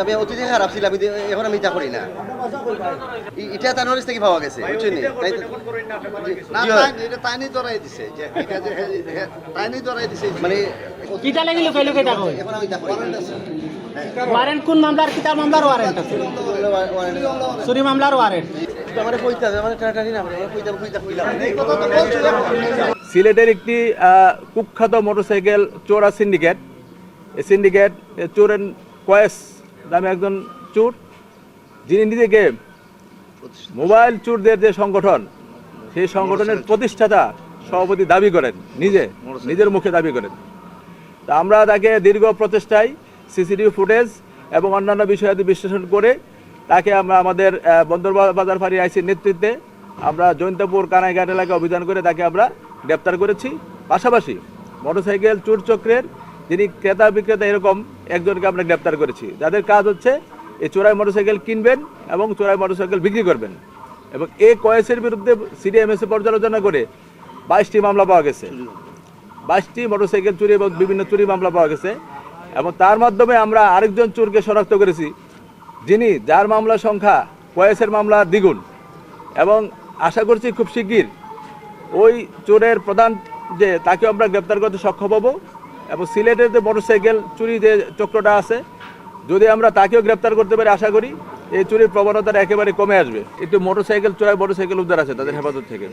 আমি অতিথি খারাপ ছিল, এখন আমি তা করি না। এটা তার নলেজ থেকে পাওয়া গেছে, বুঝছেন? মানে কিটা লাগিল কইলো কেটা কই এখন আমি তা করি না। ওয়ারেন্ট কোন মামলার কিটা মামলার ওয়ারেন্ট আছে চুরি মামলার ওয়ারেন্ট আমার কইতা মানে টাটানি না, কইতা কইলাম এই কথা তো বলছিলাম। সিলেটের একটি কুখ্যাত মোটরসাইকেল চোরা সিন্ডিকেট, এই সিন্ডিকেট চোরের কয়েস নামে একজন চোর, যিনি নিজেকে মোবাইল চোরদের যে সংগঠন, সেই সংগঠনের প্রতিষ্ঠাতা সভাপতি দাবি করেন, নিজের মুখে দাবি করেন। তা আমরা তাকে দীর্ঘ প্রচেষ্টায় সিসিটিভি ফুটেজ এবং অন্যান্য বিষয়াদি বিশ্লেষণ করে তাকে আমরা আমাদের বন্দর বাজার ফাঁড়ি আইসির নেতৃত্বে আমরা জৈন্তপুর কানাইঘাট এলাকায় অভিযান করে তাকে আমরা গ্রেপ্তার করেছি। পাশাপাশি মোটরসাইকেল চোর চক্রের যিনি ক্রেতা বিক্রেতা এরকম একজনকে আমরা গ্রেপ্তার করেছি, যাদের কাজ হচ্ছে এই চোরাই মোটরসাইকেল কিনবেন এবং চোরাই মোটরসাইকেল বিক্রি করবেন। এবং এই কয়েসের বিরুদ্ধে সিডিএমএসএ পর্যালোচনা করে 22টি মামলা পাওয়া গেছে, 22টি মোটরসাইকেল চুরি এবং বিভিন্ন চুরি মামলা পাওয়া গেছে। এবং তার মাধ্যমে আমরা আরেকজন চোরকে শনাক্ত করেছি, যার মামলার সংখ্যা কয়েসের মামলা দ্বিগুণ। এবং আশা করছি খুব শিগগির ওই চোরের প্রধান যে তাকে আমরা গ্রেপ্তার করতে সক্ষম হব। এবং সিলেটের যে মোটরসাইকেল চুরি যে চক্রটা আছে, যদি আমরা তাকেও গ্রেপ্তার করতে পারি, আশা করি এই চুরির প্রবণতাটা একেবারে কমে আসবে। একটু মোটরসাইকেল চোরাই মোটরসাইকেল উদ্ধার আছে তাদের হেফাজত থেকে।